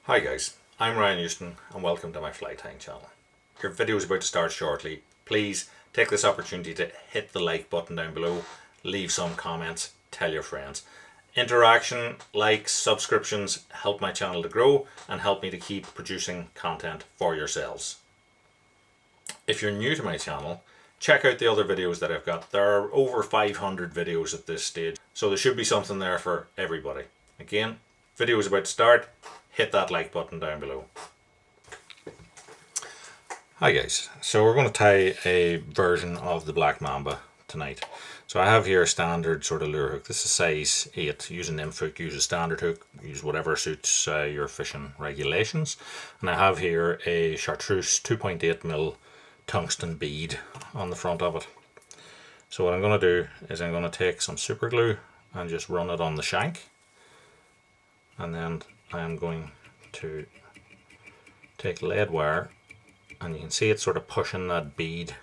Hi guys, I'm Ryan Houston and welcome to my fly tying channel. Your video is about to start shortly. Please take this opportunity to hit the like button down below, leave some comments, tell your friends. Interaction, likes, subscriptions help my channel to grow and help me to keep producing content for yourselves. If you're new to my channel, check out the other videos that I've got. There are over 500 videos at this stage, so there should be something there for everybody. Again, video is about to start. Hit that like button down below. Hi guys, so we're going to tie a version of the black mamba tonight. So I have here a standard sort of lure hook. This is size 8. Use a nymph hook, use a standard hook, use whatever suits your fishing regulations. And I have here a chartreuse 2.8mm tungsten bead on the front of it. So what I'm going to do is I'm going to take some super glue and just run it on the shank. And then I am going to take lead wire, and you can see it sort of pushing that bead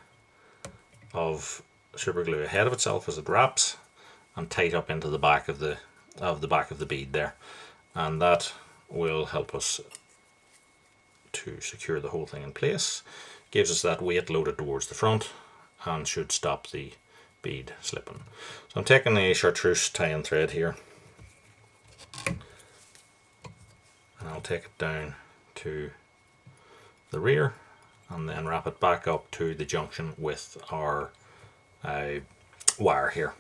of super glue ahead of itself as it wraps and tight up into the back of the bead there, and that will help us to secure the whole thing in place. Gives us that weight loaded towards the front and should stop the bead slipping. So I'm taking a chartreuse tying thread here, and I'll take it down to the rear and then wrap it back up to the junction with our wire here.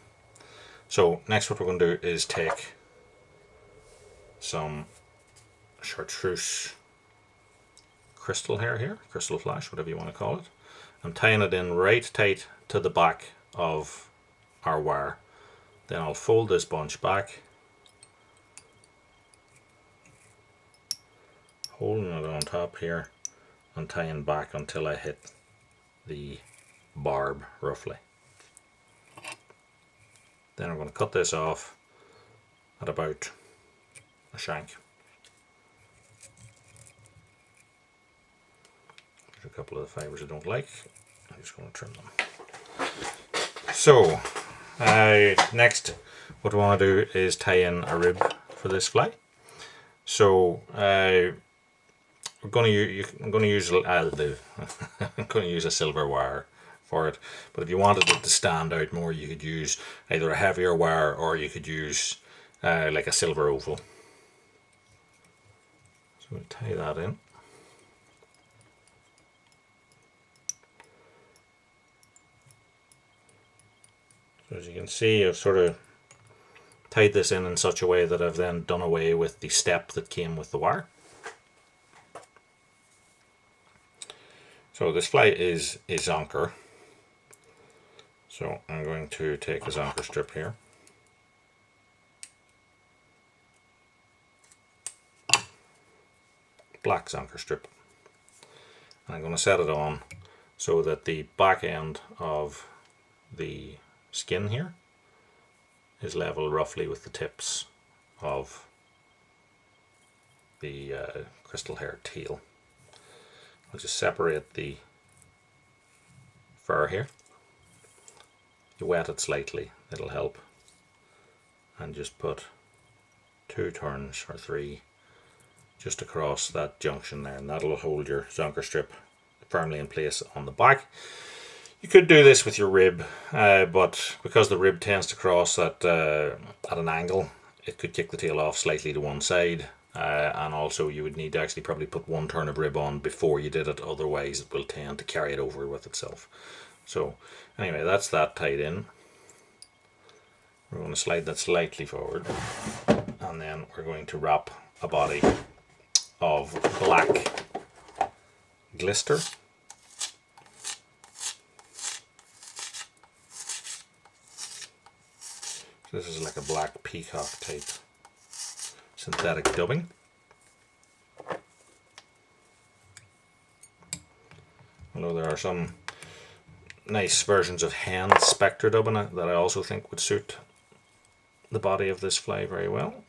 So next what we're going to do is take some chartreuse crystal hair here, crystal flash, whatever you want to call it. I'm tying it in right tight to the back of our wire. Then I'll fold this bunch back, holding it on top here and tying back until I hit the barb roughly. Then I'm going to cut this off at about a shank. There's a couple of the fibres I don't like. I'm just going to trim them. So next what I want to do is tie in a rib for this fly. So I'm going to use a silver wire for it, but if you wanted it to stand out more, you could use either a heavier wire or you could use like a silver oval. So we'll tie that in. So as you can see, I've sort of tied this in such a way that I've then done away with the step that came with the wire. So this fly is a zonker. So I'm going to take a zonker strip here. Black zonker strip. And I'm going to set it on so that the back end of the skin here is level roughly with the tips of the crystal hair tail. I'll just separate the fur here. You wet it slightly, it'll help. And just put 2 turns or 3 just across that junction there, and that'll hold your zonker strip firmly in place on the back. You could do this with your rib, but because the rib tends to cross at an angle, it could kick the tail off slightly to one side. And also you would need to actually probably put 1 turn of rib on before you did it, otherwise it will tend to carry it over with itself. So anyway, that's that tied in. We're going to slide that slightly forward, and then we're going to wrap a body of black glister. This is like a black peacock type synthetic dubbing. Although there are some nice versions of hand spectre dubbing that I also think would suit the body of this fly very well.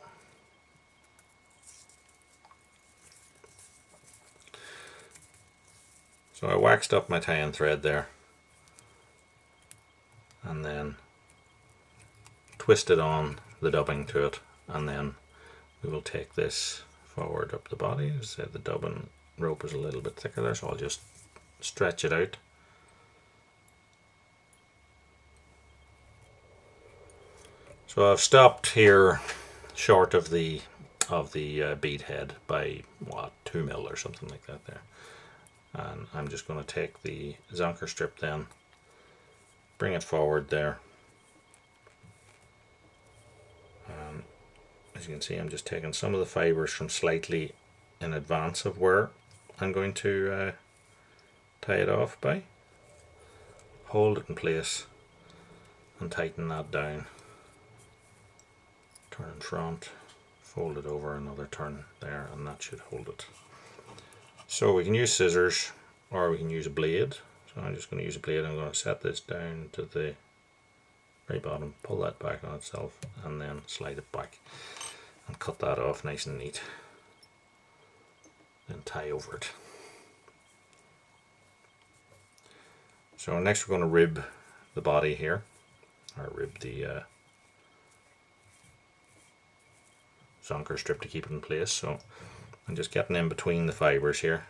So I waxed up my tie-in thread there and then twisted on the dubbing to it, and then we will take this forward up the body. As I said, the dubbing rope is a little bit thicker there, so I'll just stretch it out. So I've stopped here short of the bead head by what, 2 mil or something like that there. And I'm just going to take the zonker strip then, bring it forward there. As you can see, I'm just taking some of the fibers from slightly in advance of where I'm going to tie it off by. Hold it in place and tighten that down. Turn in front, fold it over, another turn there, and that should hold it. So we can use scissors or we can use a blade. So I'm just going to use a blade. I'm going to set this down to the very bottom, pull that back on itself, and then slide it back and cut that off nice and neat. Then tie over it. So next we're going to rib the body here, or rib the zonker strip to keep it in place. So I'm just getting in between the fibers here.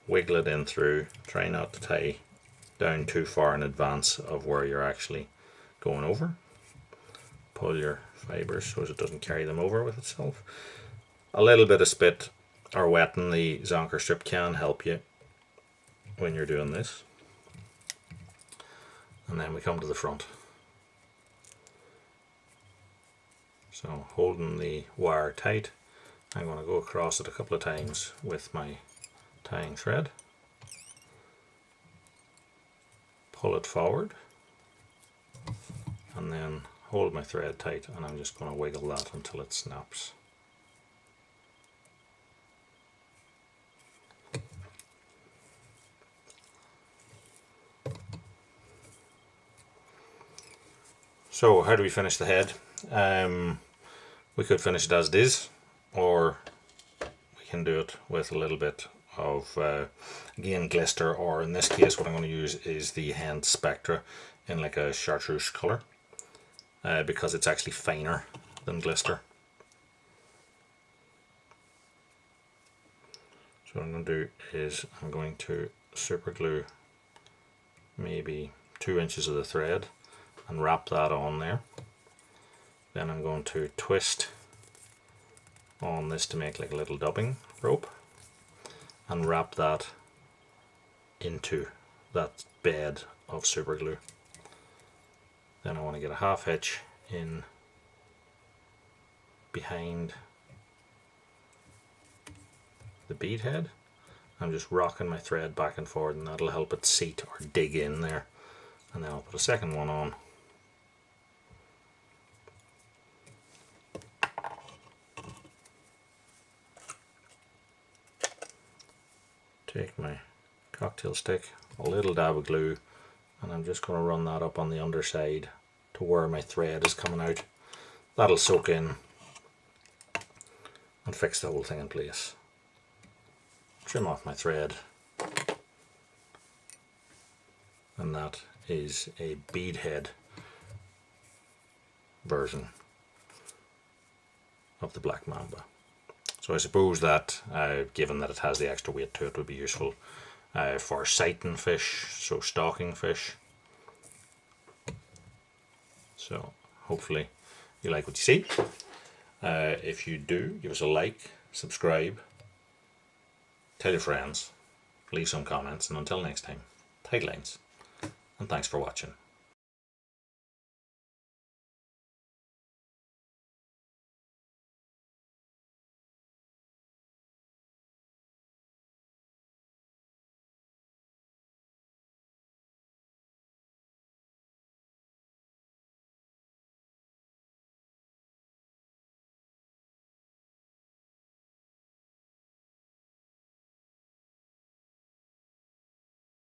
Wiggle it in through. Try not to tie down too far in advance of where you're actually going over. Pull your fibers so as it doesn't carry them over with itself. A little bit of spit or wetting the zonker strip can help you when you're doing this. And then we come to the front. So holding the wire tight, I'm going to go across it a couple of times with my tying thread. Pull it forward and then hold my thread tight, and I'm just going to wiggle that until it snaps. So how do we finish the head? We could finish it as it is, or we can do it with a little bit of again glister, or in this case what I'm going to use is the Hand Spectra in like a chartreuse colour, because it's actually finer than glister. So what I'm going to do is I'm going to super glue maybe 2 inches of the thread and wrap that on there. Then I'm going to twist on this to make like a little dubbing rope and wrap that into that bed of super glue. Then I want to get a half hitch in behind the bead head. I'm just rocking my thread back and forward, and that'll help it seat or dig in there. And then I'll put a second one on. Take my cocktail stick, a little dab of glue, and I'm just going to run that up on the underside to where my thread is coming out. That'll soak in and fix the whole thing in place. Trim off my thread, and that is a Beadhead version of the Black Mamba. So I suppose that, given that it has the extra weight to it, would be useful for sighting fish, so stalking fish. So hopefully you like what you see. If you do, give us a like, subscribe, tell your friends, leave some comments, and until next time, tight lines, and thanks for watching.